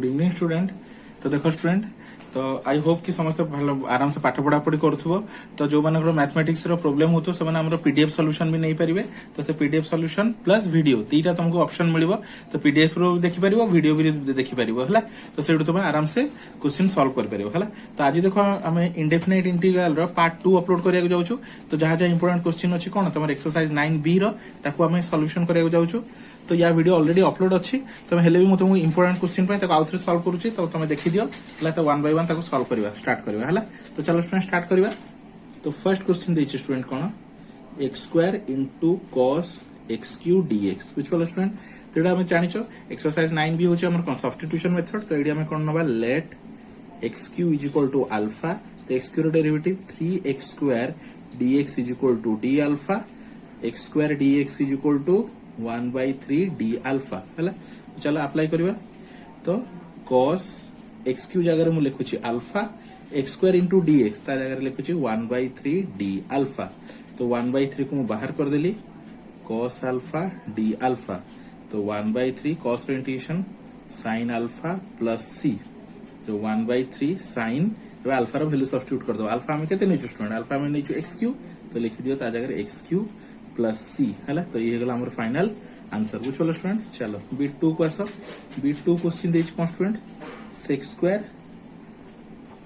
Good evening student. तो देखो student, तो आई होप कि समस्त भलो आराम से पाठ पढ़ा पढ़ी करुथबो। तो जो मानकर मैथमेटिक्स रो प्रॉब्लम होतो से माने हमरो पीडीएफ सॉल्यूशन भी नहीं परिबे। तो से पीडीएफ सॉल्यूशन प्लस वीडियो तीटा तुमको ऑप्शन मिलिबो। तो पीडीएफ रो देखि परिबो, वीडियो भी देखि परिबो हला। तो सेडू तुम आराम से क्वेश्चन सॉल्व कर परिबो हला। तो आज देखो हमें इंडेफिनाइट इंटीग्रल रो पार्ट 2 अपलोड करिया जाउछु। तो जहा जहा इंपोर्टेंट क्वेश्चन अछि कोन तमर एक्सरसाइज 9b रो ताको हमें सॉल्यूशन करिया जाउछु। तो या वीडियो ऑलरेडी अपलोड अच्छी तुम हेले भी तुमको इंपोर्टेंट क्वेश्चन पे आउ थे सॉल्व करूची। तो तुम देखि दियो हला। तो 1 बाय 1 ताको सॉल्व करबा स्टार्ट करबा हला। तो चलो स्टूडेंट स्टार्ट करबा। तो फर्स्ट क्वेश्चन देछि स्टूडेंट कोन x² * cos x³ dx बुझ पलो स्टूडेंट। तो एडा हम जानिचो एक्सरसाइज 9b होचे हमर कोन सब्स्टिट्यूशन मेथड। तो एडी हम कोन नबा लेट x³ = अल्फा। तो x³ रो derivative 3x² dx = d alpha x² dx = 1/3 d alpha हला। चलो अप्लाई करबा। तो cos x³ जगह रे मु लिखुची अल्फा x² * dx ता जगह रे लिखुची 1/3 d अल्फा। तो 1/3 को मु बाहर कर देली cos अल्फा d अल्फा। तो 1/3 cos रो integration sin alpha plus c। तो 1/3 sin रो अल्फा रो वैल्यू सब्स्टिट्यूट कर दो। अल्फा हम केते नेचु स्टूडेंट, अल्फा में नेचु x³। तो लिख दियो ता जगह रे x³ प्लस c हला। तो ये गला हमर फाइनल आंसर बुझ पलो स्टूडेंट। चलो बीट 2 को आसो। बीट 2 क्वेश्चन देछ कोन student sec²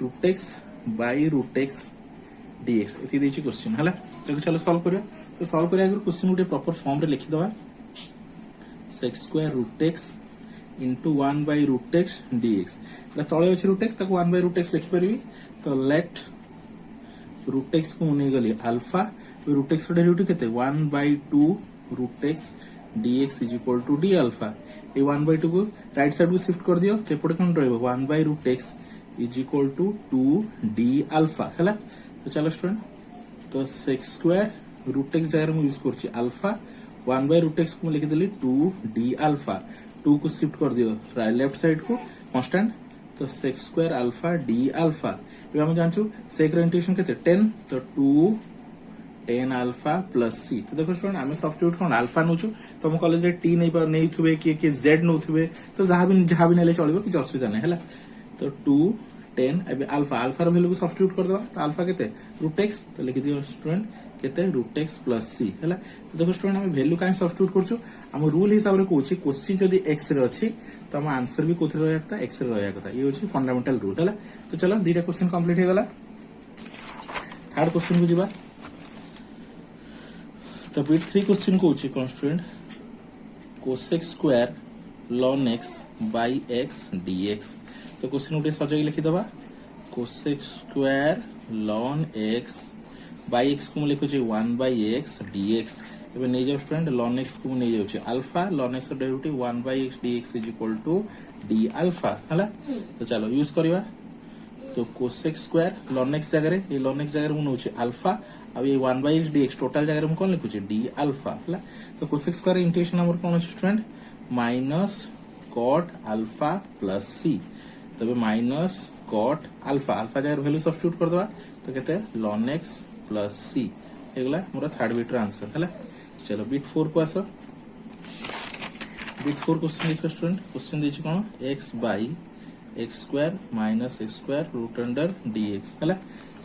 √x / √x dx एती देछि क्वेश्चन हला। तो चलो सॉल्व करियो। तो सॉल्व करिया अगर क्वेश्चन उठे प्रॉपर फॉर्म रे लिखि दवा sec² √x * 1/√x dx। एला तळे अछि √x ताको 1/√x लिखि परबी। तो लेट √x को नै गली अल्फा √x रो डेरिवेटिव केते 1/2 √x dx = d अल्फा। ए 1/2 को राइट साइड को शिफ्ट कर दियो। तो एपटे कोन रहबो 1/√x = 2 d अल्फा हला। तो चलो स्टूडेंट, तो sec² √x जगह में यूज करछि अल्फा 1/√x को लिख देली 2 d अल्फा। 2 को शिफ्ट कर दियो लेफ्ट साइड को कांस्टेंट। तो sec² अल्फा d अल्फा। ए हम जानछु sec रो इंटीग्रेशन केते 10। तो 2 10 अल्फा प्लस c। तो देखो स्टूडेंट आमे सब्स्टिट्यूट कोन अल्फा नोछु। तुम कॉलेज रे t नै थुबे कि z नोथुबे। तो जहां भी नेले चलिबो कि असुविधा नै हला। तो 2 10 एबे अल्फा अल्फा रो वैल्यू को सब्स्टिट्यूट कर देबा। तो अल्फा केते √x। तो लिख दियो स्टूडेंट केते √x प्लस c हला। तो देखो स्टूडेंट हम वैल्यू काई सब्स्टिट्यूट करछु। हम रूल हिसाब रे कोछि क्वेश्चन जदी x रे अछि तो हम आंसर भी कोथि रहया कथा x रे रहया कथा। ये होछि फंडामेंटल रूल हला। तो चलो दीटा क्वेश्चन कंप्लीट हे गला। थर्ड क्वेश्चन को जिबा। तो बीट 3 क्वेश्चन को होछि कोन student cosec² ln x / x dx। तो क्वेश्चन उठे सजै लिखि दबा cosec² ln x / x को लिखु छै 1/x dx। एबे नै जाउ स्टूडेंट ln x को नै जाउ छै alpha ln x derivative 1/x dx = d alpha हला। तो चलो यूज करबा। तो cosec² ln x जगह रे ए ln x जगह रे मु छै अल्फा आ ये 1/x dx टोटल जगह रे मु कोन लिखु छै d अल्फा हला। तो cosec² इंटीग्रेशन नंबर कोन छै student minus cot alpha plus c। तबे माइनस cot अल्फा अल्फा जगह वैल्यू सब्स्टिट्यूट कर दवा। तो केते ln x प्लस c एगला मोर थर्ड बीट रो आंसर हला। चलो बीट 4 को आसो। बीट 4 क्वेश्चन देखो स्टूडेंट। क्वेश्चन देछि कोन x / x² - x² √* dx हला।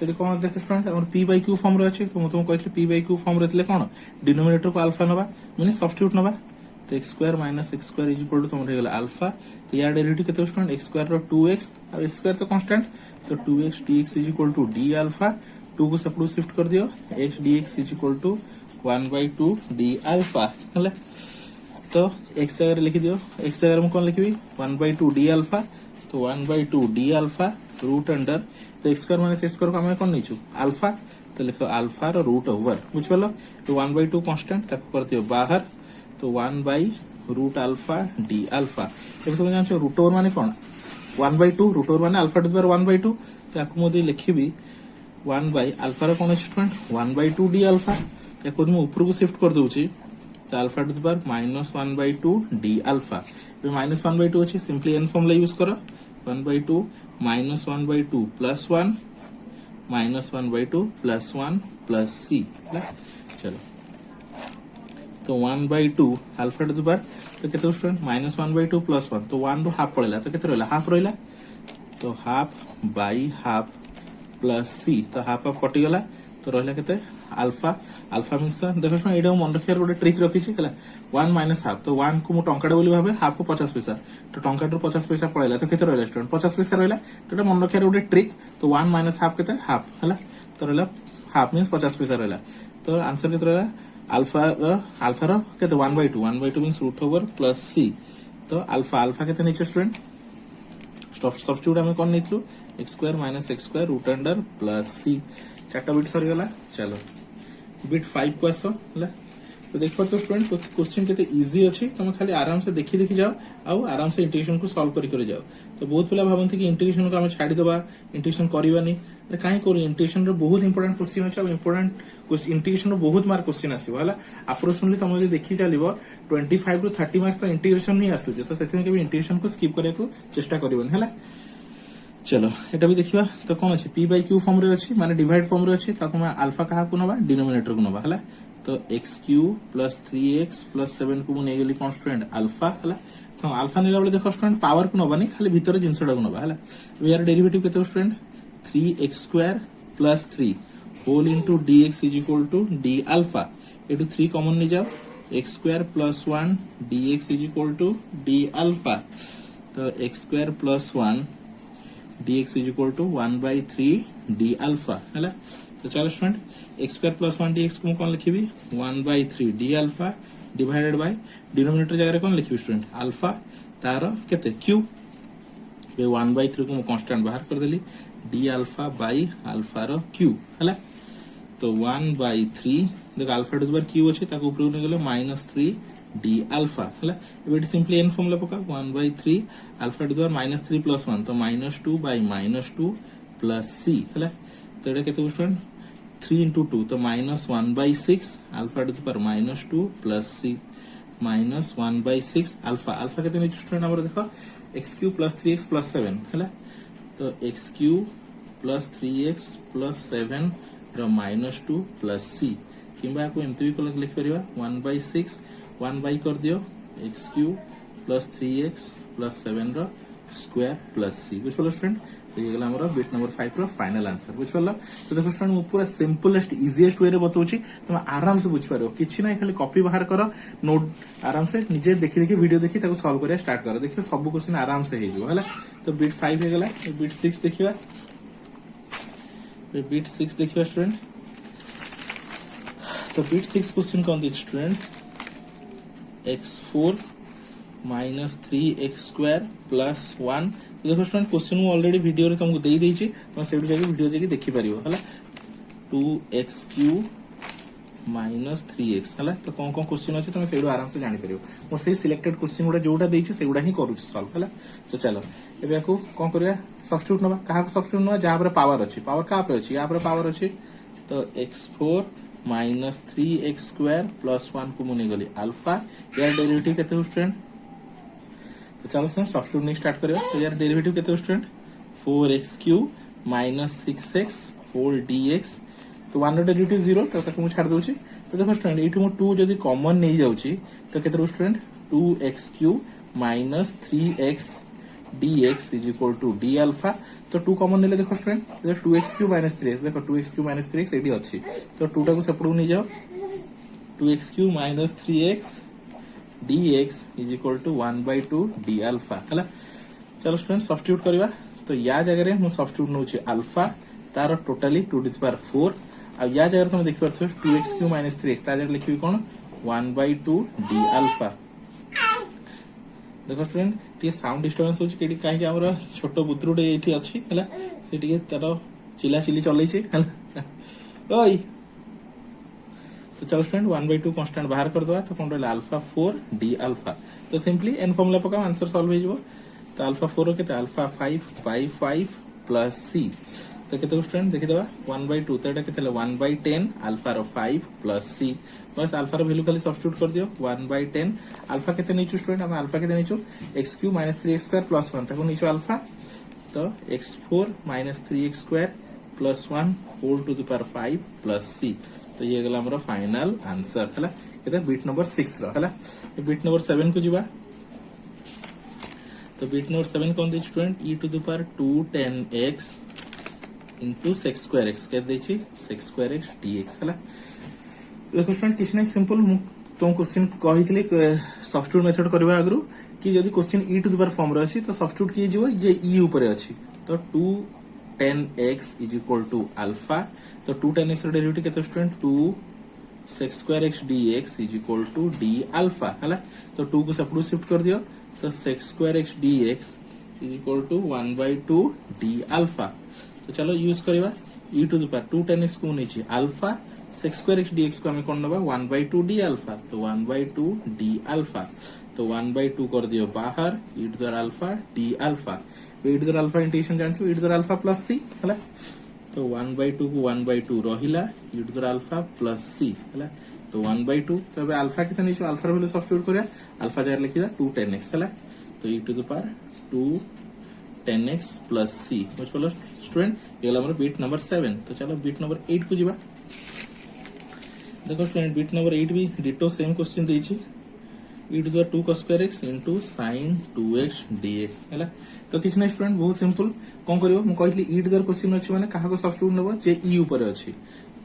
तो कोन देखो स्टूडेंट हमर p/q फॉर्म रो अछि। तो तुम कहथि p/q फॉर्म रहतले कोन डिनोमिनेटर को अल्फा नबा माने सब्स्टिट्यूट नबा। तो x² - x² = तुम रे गेला अल्फा। तो या डेरिवेटिव केते स्टूडेंट x² रो 2x आ x² तो कांस्टेंट। तो 2x dx = d अल्फा। 2 को सेपरेट शिफ्ट कर दियो x dx = 1/2 d अल्फा हला। तो x जगह लिखि दियो x जगह में कोन लिखबी 1/2 d अल्फा। तो 1/2 d अल्फा √* तो x² - x² को हम कोन निछु अल्फा। तो लिखो अल्फा रो √ओवर बुझ पलो। तो 1/2 कांस्टेंट ताको कर दियो बाहर। तो 1/√अल्फा d अल्फा। एबे तुम जानछो √ओवर माने कोन 1/2 √ओवर माने अल्फा टू द पावर 1/2। तो आकु मोदी लिखिबी 1/अल्फा रो कोन स्टूडेंट 1/2 d अल्फा। एको हम ऊपर को शिफ्ट कर दोछि। तो alpha to the power -1/2 d alpha. ए -1/2 अछि सिंपली n फॉर्मूला यूज करो 1/2 -1/2 + 1 -1/2 + 1 + c। चलो तो 1/2 अल्फा टू द पावर तो केते स्टूडेंट -1/2 + 1 तो 1 रो हाफ पळेला तो केते रहला हाफ रहला तो half by half plus C तो हाफ हाफ कटि गला तो रहला केते अल्फा अल्फा मीन्स देखो स्टूडेंट एटा मन रखियार गोटे ट्रिक रखी छी हला 1 - हाफ तो 1 को मु टंकाडे बोली भाबे हाफ को 50 पैसा तो टंकाडे 50 पैसा पळेला तो केते रहला स्टूडेंट 50 पैसा रहला तो एटा मन रखियार गोटे ट्रिक तो 1 - हाफ केते हाफ हला तो रहला हाफ मीन्स 50 पैसा रहला तो आंसर केते रहला अल्फा रो केते 1/2 means root over plus C तो अल्फा अल्फा केते नीचे स्टूडेंट सब्स्टिट्यूट हम कोन नितलु x² - x² root under plus C चारटा बिट सरी गला चलो बिट 5 को आसो हला तो देखो तो स्टूडेंट क्वेश्चन केते इजी अछि तुम खाली आराम से देखि देखि जाओ आउ आराम से इंटीग्रेशन को सॉल्व करि जाओ तो बहुत पिला भाबंती कि इंटीग्रेशन को हम छाडी दबा इंटीग्रेशन करबानी अरे काहे करू इंटीग्रेशन रो बहुत इंपोर्टेंट क्वेश्चन अछि इंपोर्टेंट क्वेश्चन इंटीग्रेशन रो बहुत मार्क क्वेश्चन आसीबो हला अप्रोक्सीमेटली तुम जे देखि चलिबो 25 रो 30 मार्क्स तो इंटीग्रेशन ही आसु तो सेति में के इंटीग्रेशन को स्किप करे को चेष्टा करबन हला चलो एटा भी देखिबा तो कोन अछि p/q फॉर्म रे अछि माने डिवाइड फॉर्म रे अछि ताको मैं अल्फा कहा को नबा डिनोमिनेटर को नबा हला तो x³ + 3x + 7 को ने गेली कांस्टेंट अल्फा हला तो अल्फा नेला बेले देखो स्टूडेंट पावर को नबानी खाली भीतर जिंसडा को नबा हला यार डेरिवेटिव केते student 3x² + 3 whole into dx = d alpha एटू 3 कॉमन नि जाओ x² + 1 dx = d अल्फा तो x² + 1 dx = 1/3 d अल्फा हला तो चलो स्टूडेंट x² + 1 dx को कोन लिखिबी 1/3 d alpha divided by denominator जगह कोन लिखिबी स्टूडेंट अल्फा तार केते q बे 1/3 को कांस्टेंट बाहर कर देली d अल्फा बाय अल्फा रो q हला तो 1/3 देख alpha to the power q अछि ताको ऊपर ने गेले -3 d अल्फा हला एबे सिंपली n फॉर्मूला पका 1/3 अल्फा टू द पावर -3 + 1 तो -2/-2 प्लस c हला तो एटा केते स्टूडेंट 3 × 2 तो -1/6 alpha to the power -2 plus c -1/6 alpha alpha केते नीचे स्टूडेंट हमर देखो x³ + 3x + 7 हला तो x³ + 3x + 7 रो -2 प्लस c किबा को एमती भी लिख परिबा 1/6 1 बाई कर दियो x³ + 3x + 7 रो स्क्वायर प्लस c बुझ पलो स्टूडेंट तो ये गला हमर बिट नंबर 5 रो फाइनल आंसर बुझ पलो तो देखो स्टूडेंट मु पूरा सिंपलेस्ट इजीएस्ट वे रे बतौची तुम आराम से बुझ पारो किछि नै खाली कॉपी बाहर करो नोट आराम से निजे देखि देखि वीडियो देखि ताको सॉल्व करे स्टार्ट करो देखियो सब क्वेश्चन आराम से हे जो हला तो बिट 5 हे गला बिट 6 देखिबा बिट 6 देखिबा स्टूडेंट तो बिट 6 क्वेश्चन कौन दी स्टूडेंट x4 - 3x² + 1 तो देखो स्टूडेंट क्वेश्चन मु ऑलरेडी वीडियो रे तुमको देई देछि तुम सेउ जाके वीडियो जाके देखि परियो हला 2x³ - 3x हला तो कोन कोन क्वेश्चन अछि तुम सेउ आराम से जानि परियो मो सेही सिलेक्टेड क्वेश्चन गुडा जोटा देछि सेउडा ही करू सॉल्व हला तो चलो एबे को कोन करिया सब्स्टिट्यूट नबा कहा को सब्स्टिट्यूट नबा जहां पर पावर अछि पावर का पे अछि यहां पर पावर अछि तो x4 - 3x² + 1 को मुने गली अल्फा यार डेरिवेटिव केते हो स्टूडेंट तो चलो सब्स्टिट्यूट नहीं स्टार्ट करियो तो यार डेरिवेटिव केते हो student 4x³ - 6x whole dx तो 1 रो डेरिवेटिव 0 तो ताको मु छाड़ दोछि तो देखो स्टूडेंट एठी मु 2 जदी कॉमन नहीं जाउछि तो केते हो student 2x³ - 3x dx = d alpha तो 2 कॉमन नेले देखो स्टूडेंट 2x³ - 3x देखो 2x³ - 3x एडी अछि तो 2 टा को सेपडू नहीं जाओ 2x³ - 3x dx = 1/2 d alpha हला चलो स्टूडेंट सब्स्टिट्यूट करबा तो या जगह रे मु सब्स्टिट्यूट नउछि अल्फा तार टोटली 2 टू द पावर 4 आ या जगह तुम देखि परथो 2x³ - 3x ता जगह लिखबी कोन 1/2 d अल्फा देखो स्टूडेंट टी साउंड डिस्टरबेंस होछि केडी काहे कि हमर छोटो बुतरुडे एठी अछि हला से टी तार चिला चिली चलै छै हला ओय तो चलो स्टूडेंट 1/2 कांस्टेंट बाहर कर दवा तो कोन रहला अल्फा 4 d अल्फा तो सिंपली n फॉर्मूला पका आंसर सॉल्व हो जबो तो अल्फा 4 केते अल्फा 5/5 प्लस c तो केते स्टूडेंट देखि दवा 1/2 तो एटा केते 1/10 अल्फा रो 5 प्लस c बस अल्फा रो वैल्यू खाली सब्स्टिट्यूट कर दियो 1/10 अल्फा केते नीचो स्टूडेंट हम अल्फा केते नीचो x³ - 3x² + 1 ताको नीचो अल्फा तो x4 - 3x² + 1 whole to the power 5 plus c तो ये गला हमरा फाइनल आंसर हला एटा बिट नंबर 6 रो हला बिट नंबर 7 को जिबा तो बिट नंबर 7 कोन दे student e to the power 2 10x into sec square x के देछि sec square x dx हला देखो स्टूडेंट किछ नै सिंपल तो क्वेश्चन कहितले सब्स्टिट्यूट मेथड करबा आगरु कि यदि question e to the power form रे अछि तो सब्स्टिट्यूट किए जिवो जे e ऊपर अछि तो 2 10x is equal to alpha तो 2 10x रो डेरिवेटिव केते student 2 sec square x dx is equal to d alpha हला तो 2 को सेपटू शिफ्ट कर दियो तो sec square x dx is equal to 1/2 d alpha तो चलो यूज करबा e to the power 2 10x को नै छी alpha sec square x dx को हमें कोन नबा 1/2 d alpha तो 1/2 d alpha तो 1/2 कर दियो बाहर e to the alpha d alpha e to the alpha integration जानछु e to the alpha plus c हला तो 1/2 को 1/2 रहिला e to the alpha plus c हला तो 1/2 तो अब अल्फा कितना निचो अल्फा वैल्यू सब्स्टिट्यूट करिया अल्फा जार लिखिदा 2 10x हला तो e to the power 2 10x plus c बुझ पलो स्टूडेंट ये हमर बिट नंबर 7 तो चलो बिट नंबर 8 को जिबा देखो स्टूडेंट बिट नंबर 8 भी डिटो सेम क्वेश्चन देछि e to the 2 cos square x into sin 2x dx हैला तो किछ नै स्टूडेंट बहुत सिंपल कोन करियो म कहितली e टू द क्वेश्चन अछि माने काहा को सब्स्टिट्यूट नबो जे e ऊपर अछि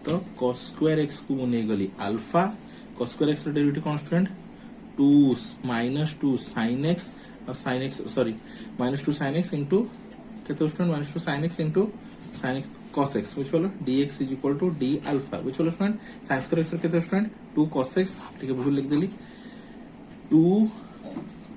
तो cos square x को मुने गली अल्फा cos square x रो डेरिवेटिव कांस्टेंट 2 -2 sin x और sin x sorry -2 sin x into केते student -2 sin x into sin x cos x which follow dx is equal to d alpha which follow student sin square x केते student 2 cos x ठीक है भूल लिख देली 2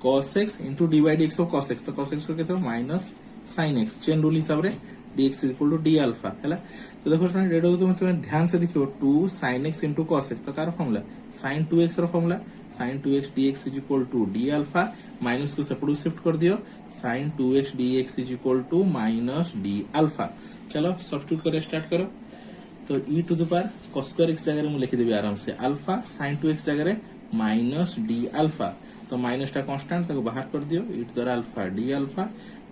cos x into d by dx of cos x तो cos x को केते minus sin x chain rule हिसाब रे dx is equal to d alpha हैला तो देखो स्टूडेंट रेडो तुम ध्यान से देखियो 2 sin x into cos x तो कार फार्मूला sin 2x रो formula sin 2x dx is equal to d alpha minus को सेपटू शिफ्ट कर दियो sin 2x dx is equal to minus d alpha चलो सब्स्टिट्यूट करे स्टार्ट करो तो e to the power cos square x जगह रे मु लिखि देबी आराम से अल्फा sin 2x जगह रे माइनस d alpha तो माइनस टा कांस्टेंट ताको बाहर कर दियो e to the alpha d alpha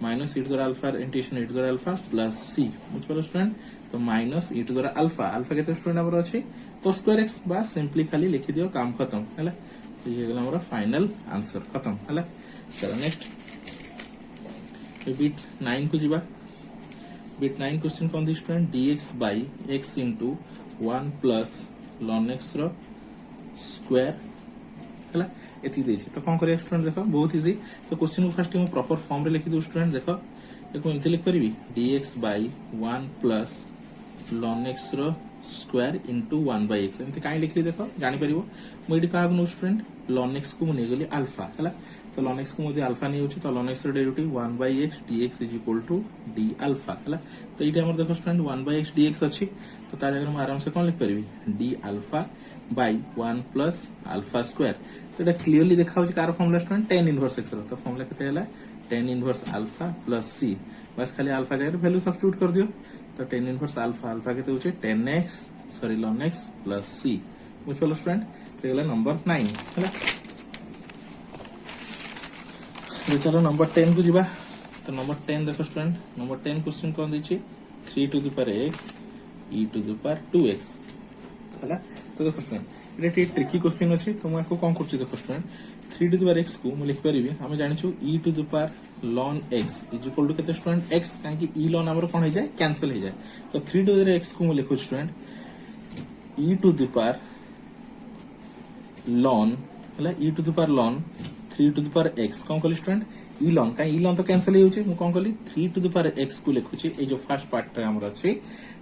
minus e to the alpha integration e to the alpha plus c बुझ पलो स्टूडेंट तो minus e to the alpha alpha केते स्टूडेंट हमर अछि cos square x बा सिंपली खाली लिखि दियो काम खत्म हैला तो ये गेला हमर फाइनल आंसर खत्म हैला चलो नेक्स्ट बिट 9 को जिबा बिट 9 क्वेश्चन कोन दी student dx by x into 1 plus ln x रो स्क्वायर हैला एती देछि तो कोन करिया स्टूडेंट देखो बहुत इजी तो क्वेश्चन को फर्स्ट हम प्रॉपर फॉर्म रे लिखि दो स्टूडेंट देखो एको एंते लिख परबी dx by 1 plus ln x रो स्क्वायर into 1 by x एंते काई लिखली देखो जानि परिबो मोइडी का नो स्टूडेंट ln x को मु नेगली अल्फा हैला तो ln x को मु अल्फा नै होछि तो ln x रो derivative 1 by x dx is equal to d alpha हैला तो इटे हमर देखो स्टूडेंट 1 by x dx अछि तो ता जगह हम आराम से कोन लिख परबी d alpha by 1 plus alpha square तो एटा क्लियरली देखा होछि कार formula student tan inverse x रो तो फार्मूला केते हैला tan inverse alpha plus c बस खाली अल्फा जगह वैल्यू सब्स्टिट्यूट कर दियो तो tan इनवर्स अल्फा अल्फा केते होछि 10x sorry ln x plus c बुझ पलो स्टूडेंट तो गेला नंबर 9 हैला तो चलो नंबर 10 को जिबा तो नंबर 10 देखो स्टूडेंट नंबर 10 क्वेश्चन कोन दैछि 3 to the power x e to the power 2x हैला तो देखो स्टूडेंट एटा ट्रिकी क्वेश्चन अछि तो मैं को कोन करछि देखो student 3 to the power x को मैं लिख परिबी हम जानिछु e to the power ln x is equal to केते स्टूडेंट x काहे कि e ln हमर कोन हो जाय कैंसिल हो जाय तो 3 टू द पावर x को मैं लिखु student e to the power ln हैला e to the power ln 3 to the power x कोन कहली स्टूडेंट e ln का e ln तो कैंसिल हो जाय मु कोन कहली 3 टू द पावर x को लिखुची ए जो फर्स्ट पार्ट रे हमर अछि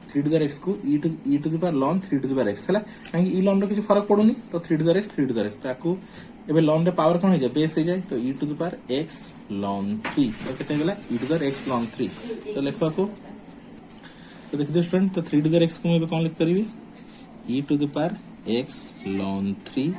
3 टू द x को e to the power ln 3 to the power x हैला काहे e ln रो किछ फरक पडुनी तो 3 to the x 3 to the x ताकू एबे ln रे पावर कोन हो जाय बेस हो जाय तो e to the power x ln 3 तो केते गेला e to the x ln 3 तो लिखवा को तो देख दो स्टूडेंट तो 3 टू द x को मैं कोन लिख परबी e to the power x ln 3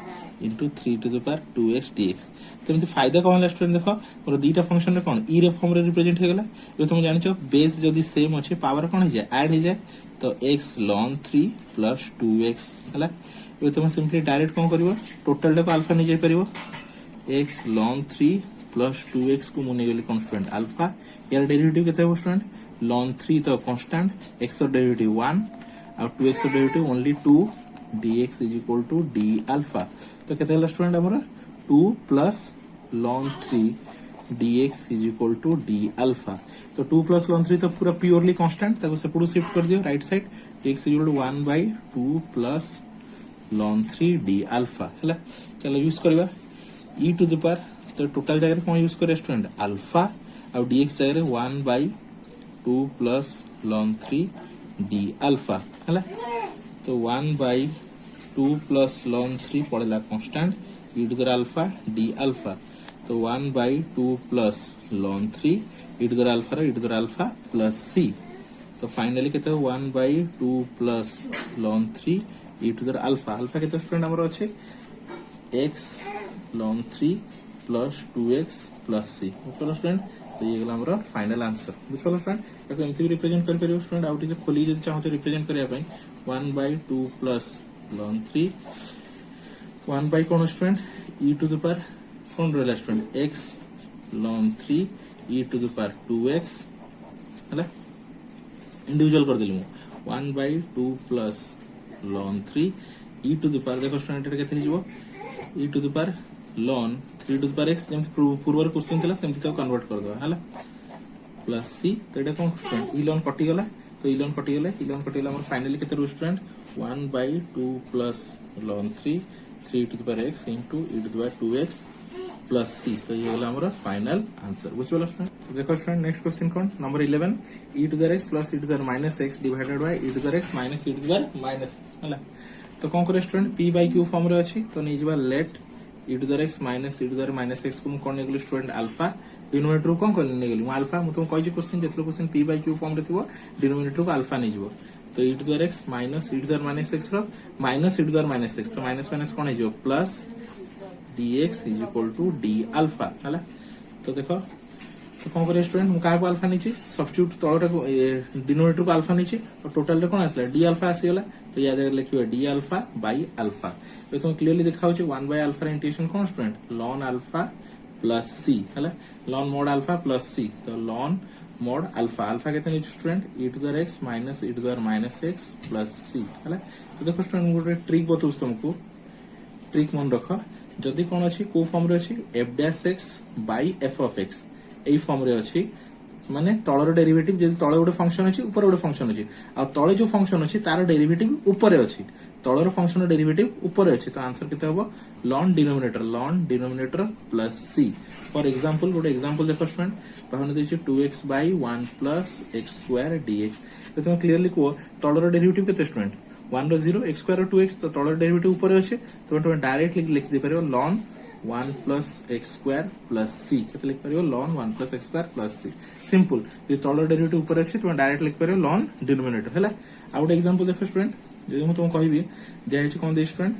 into 3 to the power 2x dx तो एमती फायदा कोन है स्टूडेंट देखो मोर दीटा फंक्शन रे कोन e रे फॉर्म रे रिप्रेजेंट हो गेला जो तुम जानि छ बेस जदी सेम अछि पावर कोन हो जाय ऐड हो जाय तो x ln 3 plus 2x हला ये तुम सिंपली डायरेक्ट कोन करबो टोटल डे को अल्फा नै जाय परिबो x ln 3 plus 2x को मुने गेली कांस्टेंट अल्फा यार डेरिवेटिव केते हो स्टूडेंट ln 3 तो कांस्टेंट x रो डेरिवेटिव 1 और 2x रो derivative only 2 dx is equal to d alpha तो केते हला स्टूडेंट हमर 2 plus ln 3 dx is equal to d alpha तो 2 प्लस ln 3 तो पूरा प्योरली कांस्टेंट ताको सेपटू शिफ्ट कर दियो right side dx is equal to 1 by 2 plus ln 3 d alpha हला चलो यूज करबा e टू द पावर तो टोटल जगह कोन यूज करे स्टूडेंट अल्फा और dx जगह 1 by 2 plus ln 3 d alpha हला तो 1 बाय 2 प्लस ln 3 पड़ेला constant e to the alpha d alpha तो 1 by 2 plus ln 3 e to the alpha e to the alpha plus c तो finally केते 1 by 2 plus ln 3 e to the alpha alpha केते student हमर अछि x ln 3 plus 2x plus c बुझलो student तो ये गला हमर फाइनल आंसर बुझलो स्टूडेंट ताको एमती रिप्रेजेंट कर परियो स्टूडेंट आउट जे खोली जे चाहते रिप्रेजेंट करिया पई 1 बाय 2 प्लस ln 3 1 बाय कोन student e to the power कोन रहला student x ln 3 e to the power 2x हला इंडिविजुअल कर देली 1 by 2 plus ln 3 e to the power देखो स्टूडेंट एटा केते हिजबो e to the power ln 3 to the power x जेम पूर्वर क्वेश्चन थिला सेमति तो कन्वर्ट कर दो हला प्लस c तो एटा कोन स्टूडेंट e ln कटि गला तो e ln कटि गला हमर फाइनली केते रो student 1 by 2 plus ln 3 3 to the power x into e to the power 2x plus c तो ये वाला हमारा फाइनल आंसर बुझलो स्टूडेंट देखो स्टूडेंट नेक्स्ट क्वेश्चन कोन number 11 e to the x plus e to the minus x divided by e to the x minus e to the minus x हला तो कोन करे student p by q form रे अछि तो नै जबा let e to the x minus e to the minus x को कोन नेगली स्टूडेंट अल्फा डिनोमिनेटर को कोन नेगली मु अल्फा मु तुम कहि क्वेश्चन जेतलो question p by q form रे थिबो डिनोमिनेटर को अल्फा नै जबो तो e to the x minus e to the minus x रो minus e to the minus x तो माइनस माइनस कोन हे जो plus dx is equal to d alpha हला तो देखो तो कोन करे स्टूडेंट मु का को अल्फा नीचे सब्स्टिट्यूट तळरे को डिनोमिनेटर को अल्फा नीचे और टोटल रे कोन आसला d अल्फा आसीला तो या जगह लिखियो d अल्फा बाय अल्फा तो तुम क्लियरली देखाउ छ 1 बाय अल्फा इंटीग्रेशन कोन student ln alpha plus c हला ln mod alpha plus c तो ln मोड अल्फा अल्फा केते नीचे student e to the x minus e to the minus x plus c हला तो देखो स्टूडेंट गोटे trick बतौस तुमको ट्रिक मन रखो जदि कोन अछि को फॉर्म रे अछि f dash x by f of x एई फॉर्म रे अछि माने तळर डेरिवेटिव जदि तळे गोटे फंक्शन अछि ऊपर गोटे फंक्शन अछि आ तळे जो फंक्शन अछि तार डेरिवेटिव ऊपर अछि तळर फंक्शन डेरिवेटिव ऊपर अछि तो आंसर केते हबो ln denominator plus c for example गोटे एग्जांपल देखो स्टूडेंट पहने देछि 2x by 1 plus x square dx तो तुम क्लियरली को तळर डेरिवेटिव केते स्टूडेंट 1 रो 0 x स्क्वायर 2x तो तळर डेरिवेटिव ऊपर अछि तो तुम डायरेक्टली लिख दे परियो ln 1 plus x square plus c केते लिख परियो ln 1 plus x square plus c simple ये तळर डेरिवेटिव ऊपर अछि तुम डायरेक्ट लिख परियो ln डिनोमिनेटर हला आउट एग्जांपल देखो स्टूडेंट जे हम तुम कहबी जे अछि कोन दे स्टूडेंट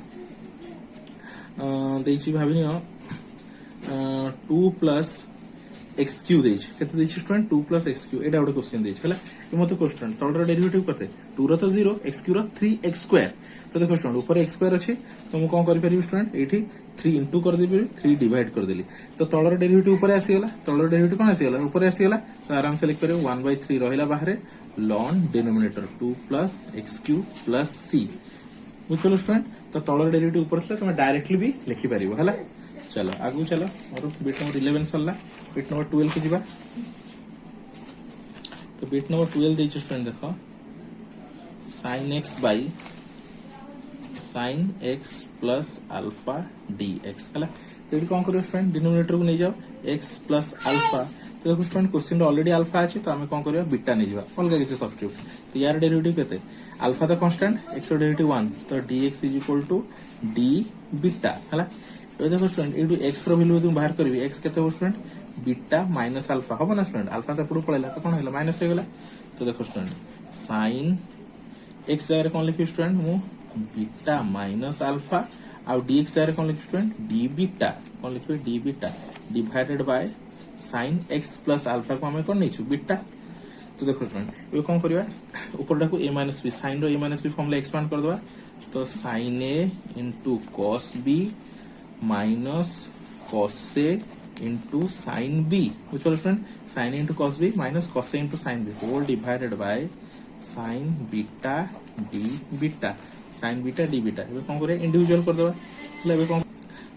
देछि भाबिनियो 2 plus x क्यू देछि केते देछि स्टूडेंट 2 plus x क्यू एटा गोटे क्वेश्चन देछि हला ये मते क्वेश्चन तळर डेरिवेटिव करते 2 रो तो 0 x Q rho 3x square तो देखो स्टूडेंट ऊपर x स्क्वायर अछि तो हम कोन करि परिबी स्टूडेंट एठी 3 इनटू कर देबी 3 डिवाइड कर देली तो तळर डेरिवेटिव ऊपर आसी गेला तळर डेरिवेटिव कोन आसी गेला ऊपर आसी गेला तो आराम से लिख परियो 1/3 रहिला बाहरे ln denominator 2 plus x Q plus c बुझलो स्टूडेंट तो तळर डेरिवेटिव ऊपर थला तुम डायरेक्टली भी लिखि परिबो हला चलो आगु चलो और बिट नंबर 11 सरला बिट नंबर 12 के जिबा तो बिट नंबर 12 देछ स्टूडेंट देखो sin x by sin x plus alpha dx हला तो कोन करियो स्टूडेंट डिनोमिनेटर को नै जाओ x plus alpha तो देखो स्टूडेंट क्वेश्चन ऑलरेडी अल्फा अछि तो हमें कोन करियो बीटा नै जिबा अलगा किछ सब्स्टिट्यूट तो यार डेरिवेटिव केते अल्फा तो कांस्टेंट x रो डेरिवेटिव 1 तो dx = d बीटा हला तो देखो स्टूडेंट ए x रो वैल्यू तुम बाहर करबी x केते हो स्टूडेंट बीटा माइनस अल्फा हो ना स्टूडेंट अल्फा से पड़ो पळेला तो कोन हैला माइनस हो गेला तो देखो स्टूडेंट sin x जगह कोन लिखि स्टूडेंट मु बीटा माइनस अल्फा आ dx जगह कोन लिखि स्टूडेंट d बीटा कोन लिखि d beta divided by sin x plus alpha को हमें कोन नेछु बीटा तो देखो स्टूडेंट ये कोन करिवा ऊपर डाको a - b sin रो a - b फॉर्मूला एक्सपांड कर दवा तो sin a * cos b minus cos a into sin b which was friend sin a into cos b minus cos a into sin b whole divided by sin beta d beta sin beta d beta एबे कोन करे individual कर देबा एबे कोन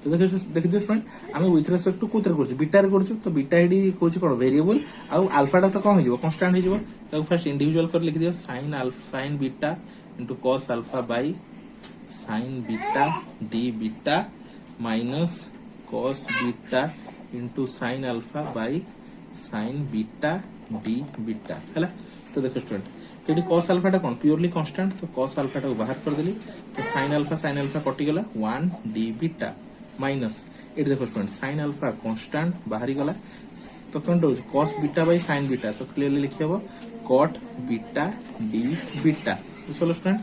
तो देखिए student आम with respect to कोथरे करछु beta रे करछु तो बीटा एडी होछि कोन वेरिएबल आ अल्फा टा तो कोन हो कांस्टेंट हो तो फर्स्ट इंडिविजुअल कर लिख दियो sin beta into cos alpha by sin beta d beta minus cos beta into sin alpha by sin beta d beta हैला तो देखो स्टूडेंट तो ये cos अल्फा टा कोन प्योरली कांस्टेंट तो cos अल्फा टा बाहर कर देली तो sin अल्फा कटि गला 1 d बीटा माइनस ये देखो स्टूडेंट sin अल्फा कांस्टेंट बाहरी गला तो कोन दो cos beta by sin beta तो क्लियरली लिखि हबो cot बीटा d बीटा चलो स्टूडेंट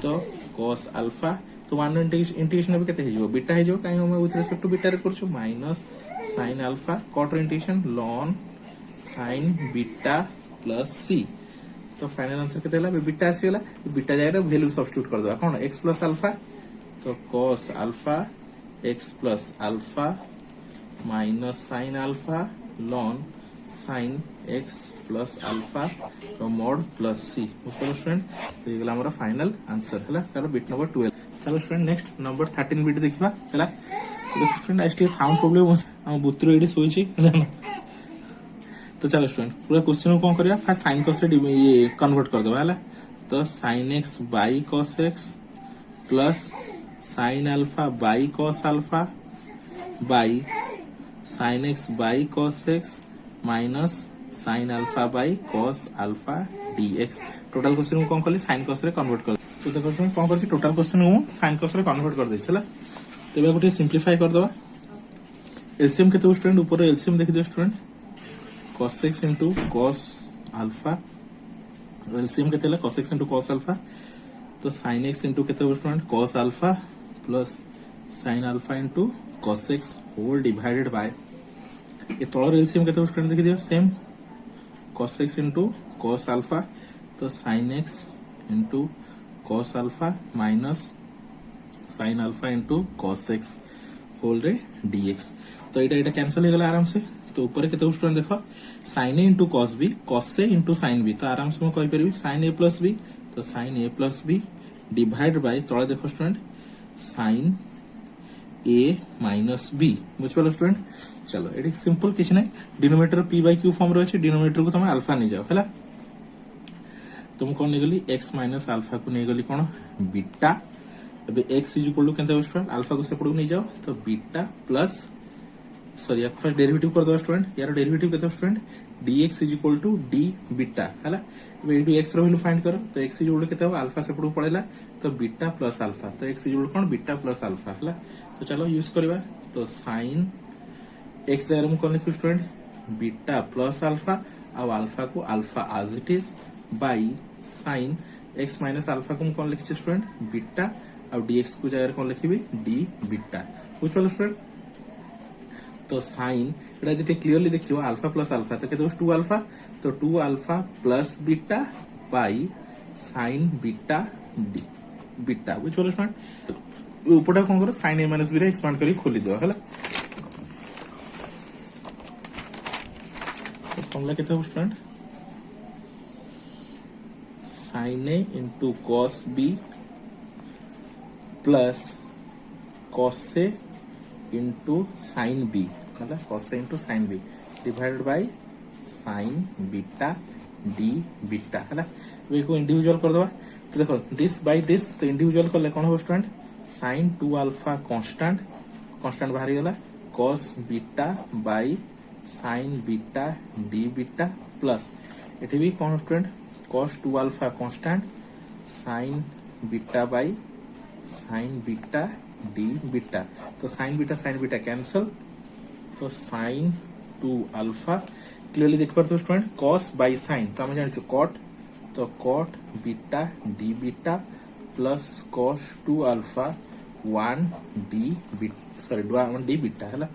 तो cos अल्फा तो 1 इंटीग्रेशन अब केते हेजो बीटा हेजो काई हम विथ रिस्पेक्ट टू बीटा रे करछु minus sin alpha cot integration ln sin beta plus c तो फाइनल आंसर केते हला बीटा आसी गला बीटा जाय रे वैल्यू सब्स्टिट्यूट कर दो कोन x प्लस अल्फा तो cos alpha x plus alpha minus sin alpha ln sin x plus alpha तो mod प्लस c उसको स्टूडेंट तो ये गला हमरा फाइनल आंसर हला तार बिट नंबर 12 चलो स्टूडेंट नेक्स्ट नंबर 13 बिट देखिबा हला तो स्टूडेंट आस्टी साउंड प्रॉब्लम हम बुत्रो एडी सोइची तो चलो स्टूडेंट पूरा क्वेश्चन को करिया फर्स्ट sin cos से ये कन्वर्ट कर दो हला तो sin x by cos x plus sin alpha by cos alpha by sin x by cos x minus sin alpha by cos alpha dx total question को कली sin cos रे convert कर तो देखो स्टूडेंट कोन करछि टोटल क्वेश्चन को sin cos रे convert कर दे छला तबे गोटे सिंपलीफाई कर दवा एलसीएम केते स्टूडेंट ऊपर एलसीएम देख दियो student cos x into cos alpha LCM केते cos x into cos alpha तो sin x into केते student cos alpha plus sin alpha into cos x whole divided by ये तळर एलसीएम केते student देखि दियो same cos x into cos alpha तो sin x into cos alpha minus sin alpha into cos x whole रे dx तो एटा cancel हो गला आराम से तो ऊपर केते स्टूडेंट देखो sin a into cos b cos a into sin b तो आराम से मैं कहि परबी sin a plus b तो sin a plus b divide by तळे देखो student sin a minus b बुझ पालो स्टूडेंट चलो एडी सिंपल किछ नै denominator p by q form रहै छै डिनोमिनेटर को तमे अल्फा नै जाओ हैला तुम कोन नै गली x minus अल्फा को नै गली कोन बीटा अबे x इज इक्वल टू केनता स्टूडेंट अल्फा को सेपड़ नै जाओ तो beta plus sorry first derivative कर दो स्टूडेंट यार डेरिवेटिव केते student dx is equal to d beta हैला अब एटू x रो वैल्यू फाइंड करो तो x इज इक्वल केते हो अल्फा से पडू पड़ेला तो बीटा प्लस अल्फा तो x is equal cone beta plus alpha हैला तो चलो यूज करबा तो sin x एरम कोन लिखु स्टूडेंट बीटा प्लस अल्फा और अल्फा को alpha as it is by sin x minus alpha को कोन लिखि स्टूडेंट बीटा और dx को जायर कोन लिखिबी d बीटा बुझ पालो स्टूडेंट तो sin एटा जेते क्लियरली देखियो अल्फा प्लस अल्फा तो केते 2 अल्फा तो 2 alpha plus beta by sin beta d beta बुझ पालो स्टूडेंट ऊपरटा कोन करो sin a माइनस b रे एक्सपांड करी खोली दो हैला तो फॉर्मूला केते हो student sin a into cos b plus cos a into sin b मतलब cos a into sin b divided by sin beta d beta है ना वे को इंडिविजुअल कर दवा तो देखो दिस बाय दिस तो इंडिविजुअल कर ले कोन हो student sin 2 alpha constant constant बाहर गेला cos beta by sin beta d beta plus एठी भी कोन student cos 2 alpha constant sin beta by sin beta d beta तो sin बीटा कैंसिल तो sin 2 अल्फा क्लियरली देख पारतो स्टूडेंट cos बाय sin तो हम जानि छु cot तो cot beta d beta plus cos 2 alpha 1 d beta sorry 1 d beta हैला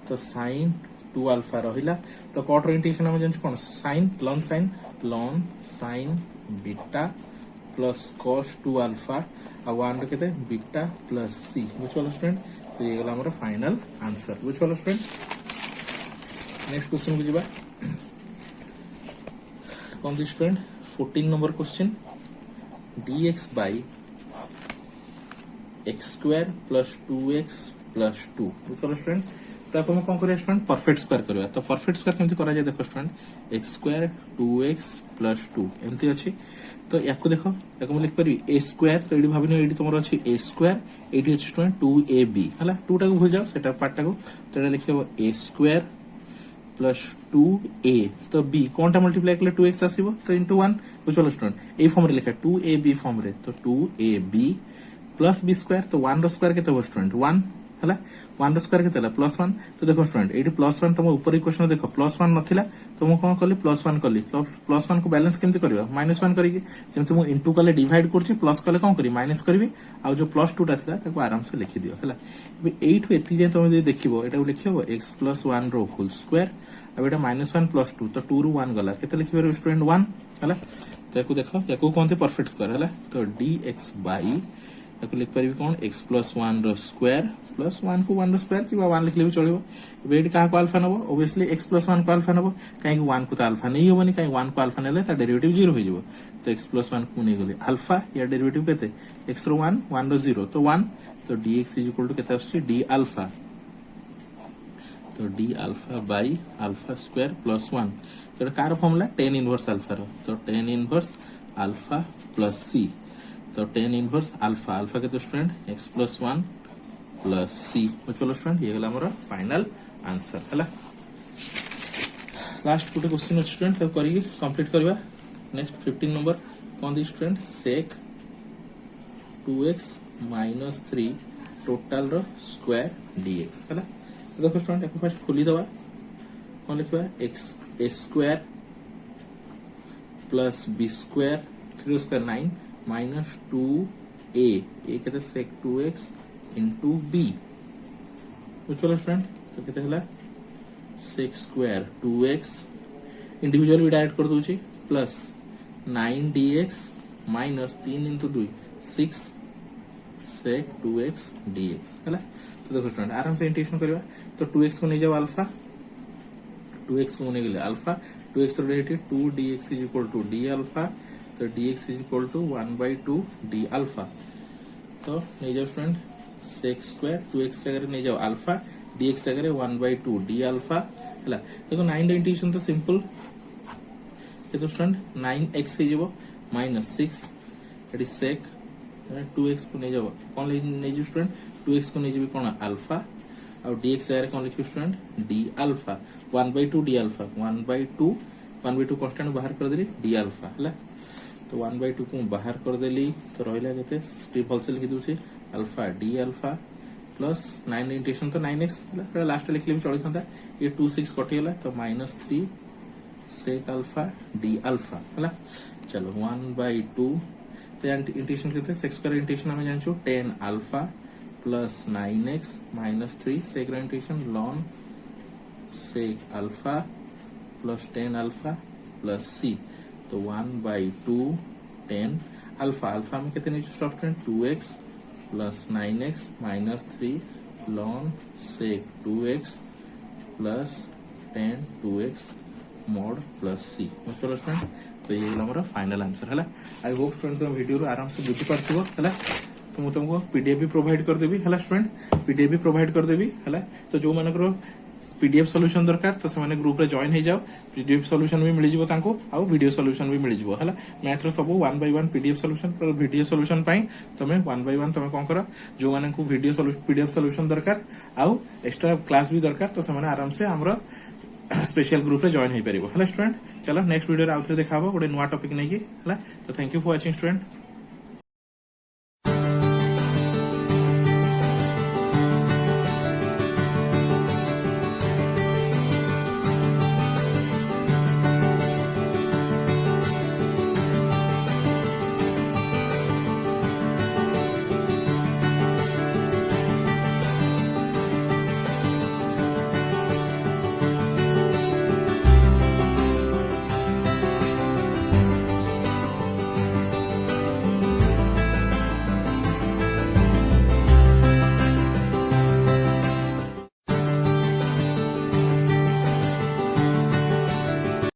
तो sin 2 अल्फा रहिला तो cot रो इंटीग्रेशन हम जानि छु कोन sin ln sin beta plus cos 2 alpha और 1 रो केते बीटा प्लस c बुझ पालो स्टूडेंट तो ये गला हमर फाइनल आंसर बुझ पालो स्टूडेंट नेक्स्ट क्वेश्चन को जिबा कौन दी student 14 number question dx by x square plus 2x plus 2 बुझलो स्टूडेंट तो हम कौन करिया स्टूडेंट परफेक्ट स्क्वायर करबा तो परफेक्ट स्क्वायर केमति करा जाय देखो student x square 2x plus 2 एमती अछि तो याको देखो याको हम लिख परबी a स्क्वायर तो एडी भाबिनो एडी तमरो अछि a स्क्वायर एडी अछि स्टूडेंट 2ab हला 2 टा को भूल जाओ सेटा पार्ट टा को तो एटा लिखिबो a स्क्वायर प्लस 2a तो b कोनटा मल्टीप्लाई करले 2x आसीबो तो इनटू 1 बुझलो स्टूडेंट ए फॉर्म रे लिखा 2ab फॉर्म रे तो 2ab प्लस b स्क्वायर तो 1 रो स्क्वायर केते हो स्टूडेंट 1 हला 1 रो स्क्वायर केते हला प्लस 1 तो देखो स्टूडेंट एडी प्लस 1 तुम ऊपर इक्वेशन देखो प्लस 1 नथिला तो मु कोन करली प्लस 1 करली प्लस 1 को बैलेंस केमति करबा माइनस 1 करिके जेमति मु इनटू करले डिवाइड करछि प्लस करले कोन करी माइनस करबी आ जो प्लस 2 टा थिला ताको आराम से लिखि दियो हला बे 8 एति जे तुम जे देखिबो एटा लिखिबो x + 1 रो होल स्क्वायर अब एटा -1 + 2 तो 2 रो 1 गला केते लिखिबो स्टूडेंट 1 हला तो याको देखो याको कोनते परफेक्ट स्क्वायर हला तो dx बाई याको लिख परबी कोन x + 1 रो स्क्वायर प्लस 1 को 1 रो स्क्वायर कि 1 लिखले भी चलिबो एबे एडी का को अल्फा नबो ऑब्वियसली x + 1 को अल्फा नबो काहे कि 1 को तो अल्फा नहीं होबनी काहे 1 को अल्फा नेले ता डेरिवेटिव 0 हो जिवो तो x + 1 को नहीं गले अल्फा या डेरिवेटिव केते x रो 1 1 रो 0 तो 1 तो dx = केते आछी d अल्फा तो d alpha by alpha square plus 1 तो कार फॉर्मूला tan इनवर्स अल्फा रो तो tan inverse alpha plus c तो tan इनवर्स अल्फा अल्फा के तो स्टूडेंट x + 1 प्लस c बुझलो स्टूडेंट ये गला हमर फाइनल आंसर हला लास्ट गुटे क्वेश्चन स्टूडेंट तो करी कंप्लीट करबा नेक्स्ट 15 नंबर कोन दी स्टूडेंट sec 2x - 3 टोटल रो स्क्वायर dx हला तो देखो स्टूडेंट एक फर्स्ट खोली दवा कोन लिखबा x a square plus b square 3 square 9 minus 2a a कहते sec 2x into b बुझलो स्टूडेंट तो कहते हला sec स्क्वायर 2x इंडिविजुअल भी डायरेक्ट कर दोची plus 9dx minus 3 into 2 6 sec 2x dx हला तो देखो स्टूडेंट आराम से इंटीग्रेशन करबा तो 2x को नहीं जाओ अल्फा 2x को नहीं गेले अल्फा 2x रो डेरिवेटिव 2dx = d अल्फा तो dx = 1/2 d अल्फा तो नहीं जाओ स्टूडेंट sec स्क्वायर 2x जगह नहीं जाओ अल्फा dx जगह 1/2 d अल्फा हला देखो 9 इंटीग्रेशन तो सिंपल ये तो स्टूडेंट 9x हे जेबो -6 एडी sec 2x को नहीं जाओ कोन नहीं जो स्टूडेंट 2x को नहीं जेबी कोन अल्फा और dx जगह कोन लिखियो student d alpha 1/2 d alpha 1/2 constant बाहर कर देली d अल्फा हला तो 1/2 को बाहर कर देली तो रहला केते स्टेप होल से लिखि दोछी alpha d alpha plus 9 integration तो 9x हला लास्ट लिखले भी चली थांता ये 2 6 कटि गेला तो -3 sec अल्फा d अल्फा हला चलो 1/2 तो इंटीग्रेशन करते sec स्क्वायर इंटीग्रेशन हम जानछो tan alpha plus 9x - 3 sec integration ln sec alpha plus tan alpha plus c तो 1/2 tan अल्फा अल्फा में कितने student 2x plus 9x - 3 ln sec 2x plus tan 2x mod plus c मतलब student तो ये हमारा final answer है I hope student तुम video रो आराम से बुझी पारथिबो हला तो मु तुमको पीडीएफ भी प्रोवाइड कर देबी हला स्टूडेंट पीडीएफ भी प्रोवाइड कर देबी हला तो जो मानकर पीडीएफ सॉल्यूशन दरकार तो से माने ग्रुप रे जॉइन हो जाओ पीडीएफ सॉल्यूशन भी मिल जिवो तांको आ वीडियो सॉल्यूशन भी मिल जिवो हला मैथ रो सब 1 बाय 1 पीडीएफ सॉल्यूशन पर वीडियो सॉल्यूशन पाई तमे 1 बाय 1 तमे कोन करो जो माने को वीडियो सॉल्यूशन पीडीएफ सॉल्यूशन दरकार आ एक्स्ट्रा क्लास भी दरकार तो से माने आराम से हमरो स्पेशल ग्रुप रे जॉइन हो परिबो हला स्टूडेंट चलो नेक्स्ट वीडियो रे आउथरे देखाबो गोटे नुवा टॉपिक नै की हला तो thank you for watching student.